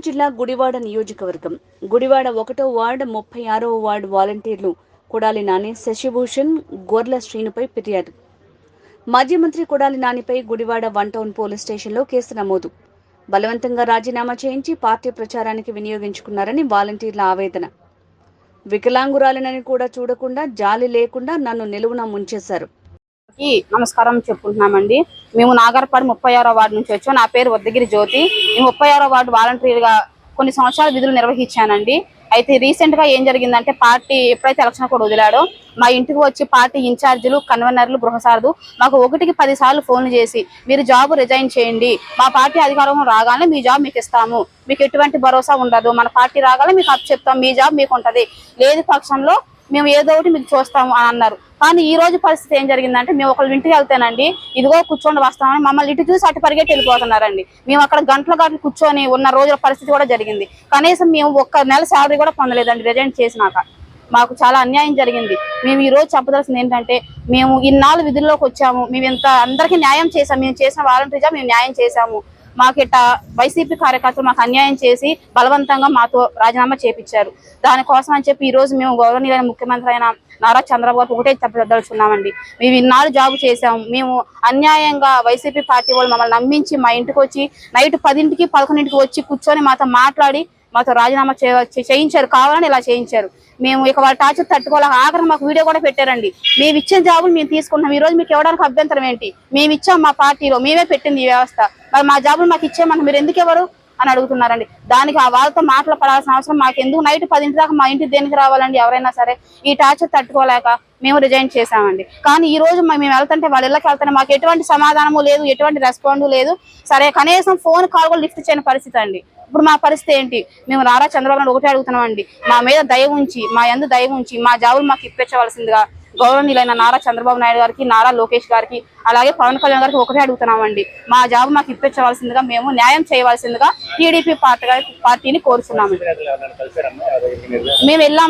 జిల్లా గుడివాడ నియోజకవర్గం గుడివాడ 1వ వార్డు 36వ వార్డు వాలంటీర్లు కొడాలి నాని, శశిభూషణ్, గొర్ల శ్రీనుపై ఫిర్యాదు. మాజీ మంత్రి కొడాలి నానిపై గుడివాడ 1 టౌన్ పోలీస్ స్టేషన్లో కేసు నమోదు. బలవంతంగా రాజీనామా చేయించి పార్టీ ప్రచారానికి వినియోగించుకున్నారని వాలంటీర్ల ఆవేదన. వికలాంగురాలినని కూడా చూడకుండా, జాలి లేకుండా నన్ను నిలువున ముంచేశారు. నమస్కారం చెప్పుకుంటున్నామండి. మేము నాగర్పాడు 36వ వార్డు నుంచి వచ్చాం. నా పేరు వద్దగిరి జ్యోతి. నేను 36వ వార్డు వాలంటీర్గా కొన్ని సంవత్సరాల విధులు నిర్వహించానండి. అయితే రీసెంట్ గా ఏం జరిగిందంటే, పార్టీ ఎప్పుడైతే ఎలక్షన్ కూడా వదిలాడో మా ఇంటికి వచ్చి పార్టీ ఇన్ఛార్జీలు, కన్వీనర్లు, గృహసారథులు మాకు 1కి 10 సార్లు ఫోన్లు చేసి మీరు జాబ్ రిజైన్ చేయండి, మా పార్టీ అధికారం రాగానే మీ జాబ్ మీకు ఇస్తాము, మీకు ఎటువంటి భరోసా ఉండదు, మన పార్టీ రాగానే మీకు అప్పు చెప్తాం, మీ జాబ్ మీకు ఉంటది, లేదు పక్షంలో మేము ఏదో ఒకటి మీకు చూస్తాము అని అన్నారు. కానీ ఈ రోజు పరిస్థితి ఏం జరిగిందంటే, మేము ఒకళ్ళు ఇంటికి వెళ్తేనండి ఇదిగో కూర్చొని వస్తామని మమ్మల్ని ఇటు చూసి అటు పరిగెట్టి వెళ్ళిపోతున్నారండి. మేము అక్కడ గంటలు కూర్చొని ఉన్న రోజుల పరిస్థితి కూడా జరిగింది. కనీసం మేము ఒక్క నెల శాలరీ కూడా పొందలేదండి రిజైన్ చేసినాక. మాకు చాలా అన్యాయం జరిగింది. మేము ఈ రోజు చెప్పదలసింది ఏంటంటే, మేము ఇన్నాళ్ళు విధుల్లోకి వచ్చాము, మేము ఇంత అందరికీ న్యాయం చేసాము, మేము చేసిన వాలంటీర్ జాబ్ మేము న్యాయం చేశాము. మాకు ఇట్లా వైసీపీ కార్యకర్తలు మాకు అన్యాయం చేసి బలవంతంగా మాతో రాజీనామా చేపించారు. దానికోసం అని చెప్పి ఈ రోజు మేము గౌరవనీయులైన ముఖ్యమంత్రి అయిన నారా చంద్రబాబు ఒకటే చెప్పదలుచుకున్నామండి. మేము ఇన్నాళ్ళు జాబు చేసాము, మేము అన్యాయంగా వైసీపీ పార్టీ వాళ్ళు మమ్మల్ని నమ్మించి మా ఇంటికి వచ్చి నైట్ 10కి 11కి వచ్చి కూర్చొని మాతో మాట్లాడి మాతో రాజీనామా చేయించారు. కావాలని ఇలా చేయించారు. మేము ఇక వాళ్ళ టార్చర్ తట్టుకోలేక ఆఖరి మాకు వీడియో కూడా పెట్టారండి. మేము ఇచ్చిన జాబులు మేము తీసుకుంటున్నాం, ఈ రోజు మీకు ఇవ్వడానికి అభ్యంతరం ఏంటి, మేము ఇచ్చాం, మా పార్టీలో మేమే పెట్టింది ఈ వ్యవస్థ, మరి మా జాబులు మాకు ఇచ్చేయమని మీరు ఎందుకు ఎవరు అని అడుగుతున్నారండి. దానికి ఆ వాళ్ళతో మాటలు పడాల్సిన అవసరం మాకు ఎందుకు? నైట్ 10 దాకా మా ఇంటికి దేనికి రావాలండి? ఎవరైనా సరే ఈ టార్చర్ తట్టుకోలేక మేము రిజైన్ చేసామండి. కానీ ఈ రోజు మేము వెళ్తుంటే, వాళ్ళ ఇళ్ళకి వెళ్తుంటే మాకు ఎటువంటి సమాధానము లేదు, ఎటువంటి రెస్పాండ్ లేదు. సరే కనీసం ఫోన్ కాల్ కూడా లిఫ్ట్ చేయని పరిస్థితి అండి. ఇప్పుడు మా పరిస్థితి ఏంటి? మేము నారా చంద్రబాబు నాయుడు ఒకటే అడుగుతున్నామండి, మా మీద దయ ఉంచి, మా యందు దయ ఉంచి మా జాబులు మాకు ఇప్పించవలసిందిగా గౌరవనీయులైన నారా చంద్రబాబు నాయుడు గారికి, నారా లోకేష్ గారికి, అలాగే పవన్ కళ్యాణ్ గారికి ఒకటే అడుగుతున్నామండి, మా జాబ్ మాకు ఇప్పించవలసిందిగా, మేము న్యాయం చేయవలసిందిగా టీడీపీ పార్టీని కోరుతున్నాము. మేము వెళ్ళాం,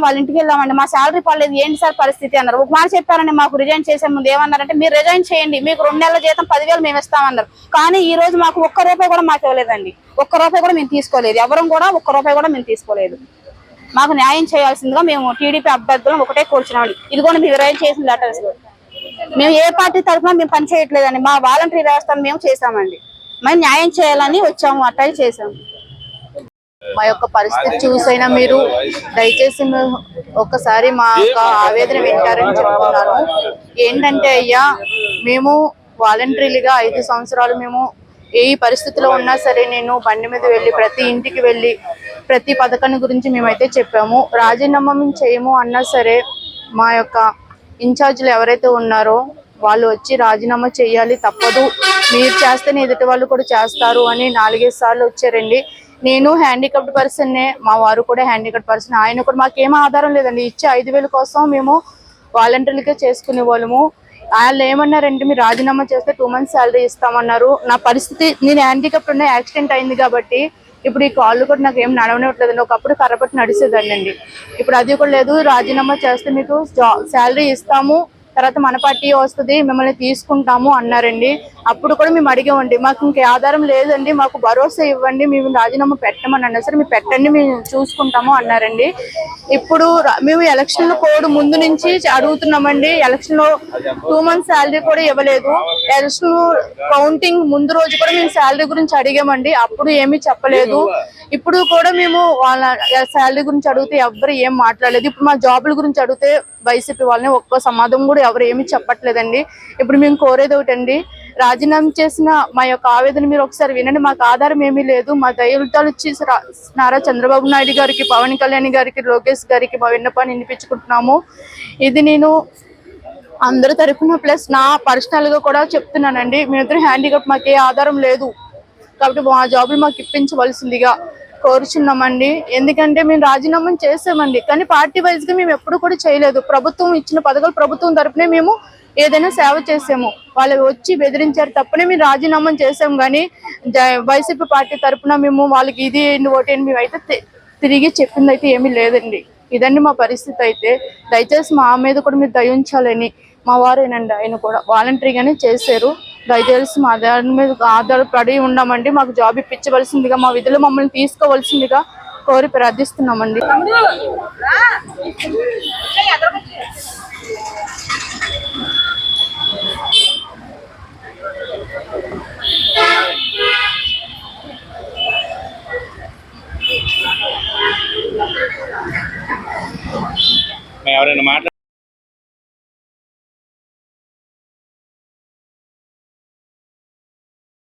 వాళ్ళ ఇంటికి వెళ్ళామండి. మా శాలరీ పడలేదు, ఏంటి సార్ పరిస్థితి అన్నారు. ఒక మాట చెప్పారండి, మాకు రిజైన్ చేసే ముందు ఏమన్నారంటే, మీరు రిజైన్ చేయండి, మీకు 2 నెలల జీతం 10,000 మేము ఇస్తామన్నారు. కానీ ఈ రోజు మాకు ఒక్క రూపాయి కూడా మాకు ఇవ్వలేదండి. ఒక్క రూపాయి కూడా మేము తీసుకోలేదు, ఎవరం కూడా ఒక్క రూపాయి కూడా మేము తీసుకోలేదు. మాకు న్యాయం చేయాల్సిందిగా మేము టీడీపీ అభ్యర్థులను ఒకటే కోరుచున్నామండి. ఇది కూడా మేము రిజైన్ చేసిన లెటర్స్. మేము ఏ పార్టీ తరఫున మేము పని చేయట్లేదండి, మా వాలంటరీ వ్యవస్థను మేము చేసామండి. మేము న్యాయం చేయాలని వచ్చాము, అట్లా చేసాము. మా యొక్క పరిస్థితి చూసైనా మీరు దయచేసి ఒక్కసారి మా యొక్క ఆవేదన వింటారని చెప్తున్నాను. ఏంటంటే అయ్యా, మేము వాలంటరీలుగా 5 సంవత్సరాలు మేము ఏ పరిస్థితిలో ఉన్నా సరే నేను బండి మీద వెళ్ళి ప్రతి ఇంటికి వెళ్ళి ప్రతి పథకాన్ని గురించి మేమైతే చెప్పాము. రాజీనామా మేము చేయము అన్నా సరే మా యొక్క ఇన్ఛార్జీలు ఎవరైతే ఉన్నారో వాళ్ళు వచ్చి రాజీనామా చేయాలి, తప్పదు, మీరు చేస్తేనే ఎదుటి వాళ్ళు కూడా చేస్తారు అని 4-5 సార్లు వచ్చారండి. నేను హ్యాండిక్యాప్డ్ పర్సన్నే, మా వారు కూడా హ్యాండిక్యాప్డ్ పర్సన్. ఆయన కూడా మాకేం ఆధారం లేదండి. ఇచ్చే 5,000 కోసం మేము వాలంటీర్లకే చేసుకునే వాళ్ళము. వాళ్ళు ఏమన్నారంటే, మీరు రాజీనామా చేస్తే 2 months శాలరీ ఇస్తామన్నారు. నా పరిస్థితి, నేను హ్యాండిక్యాప్డ్ ఉన్న యాక్సిడెంట్ అయింది కాబట్టి ఇప్పుడు ఈ కాళ్ళు కూడా నాకు ఏం నడవనివ్వట్లేదండి. ఒకప్పుడు కర్రపట్టి నడిచేదాన్నండి, ఇప్పుడు అది కూడా లేదు. రాజీనామా చేస్తే మీకు శాలరీ ఇస్తాము, తర్వాత మన పార్టీ వస్తుంది, మిమ్మల్ని తీసుకుంటాము అన్నారండి. అప్పుడు కూడా మేము అడిగామండి, మాకు ఇంకే ఆధారం లేదండి, మాకు భరోసా ఇవ్వండి, మేము రాజీనామా పెట్టమని అన్నారు. సరే మీరు పెట్టండి, మేము చూసుకుంటాము అన్నారండి. ఇప్పుడు మేము ఎలక్షన్ కోడ్ ముందు నుంచి అడుగుతున్నామండి. ఎలక్షన్ లో 2 months శాలరీ కూడా ఇవ్వలేదు. ఎలక్షన్ కౌంటింగ్ ముందు రోజు కూడా మేము శాలరీ గురించి అడిగామండి, అప్పుడు ఏమీ చెప్పలేదు. ఇప్పుడు కూడా మేము వాళ్ళ శాలరీ గురించి అడిగితే ఎవరు ఏం మాట్లాడలేదు. ఇప్పుడు మా జాబుల గురించి అడిగితే వైసీపీ వాళ్ళని ఒక్క సమాధానం కూడా ఎవరు ఏమీ చెప్పట్లేదండి. ఇప్పుడు మేము కోరేది ఒకటండి, రాజీనామా చేసిన మా యొక్క ఆవేదన మీరు ఒకసారి వినండి. మాకు ఆధారం ఏమీ లేదు. మా దయవృత్తాలు వచ్చి నారా చంద్రబాబు నాయుడు గారికి, పవన్ కళ్యాణ్ గారికి, లోకేష్ గారికి మా విన్నపాన్ని వినిపించుకుంటున్నాము. ఇది నేను అందరి తరఫున ప్లస్ నా పర్సనల్ గా కూడా చెప్తున్నానండి. మేమిద్దరు హ్యాండిక్యాప్, మాకు ఏ ఆధారం లేదు కాబట్టి మా జాబులు మాకు ఇప్పించవలసిందిగా కోరుచున్నామండి. ఎందుకంటే మేము రాజీనామా చేసామండి, కానీ పార్టీ వైజ్ గా మేము ఎప్పుడు కూడా చేయలేదు. ప్రభుత్వం ఇచ్చిన పథకాలు ప్రభుత్వం తరపునే మేము ఏదైనా సేవ చేసాము. వాళ్ళు వచ్చి బెదిరించారు తప్పనే మేము రాజీనామా చేసాము. కానీ వైసీపీ పార్టీ తరపున మేము వాళ్ళకి ఇది ఓటు మేమైతే తిరిగి చెప్పింది అయితే ఏమీ లేదండి. ఇదండి మా పరిస్థితి. అయితే దయచేసి మా మీద కూడా మీరు దయ ఉంచాలని, మా వారేనండి, ఆయన కూడా వాలంటరీగానే చేశారు. దయచేసి మా దాని మీద ఆధారపడి ఉన్నామండి. మాకు జాబ్ ఇప్పించవలసిందిగా, మా విధులు మమ్మల్ని తీసుకోవాల్సిందిగా కోరి ప్రార్థిస్తున్నామండి. ఎవరైనా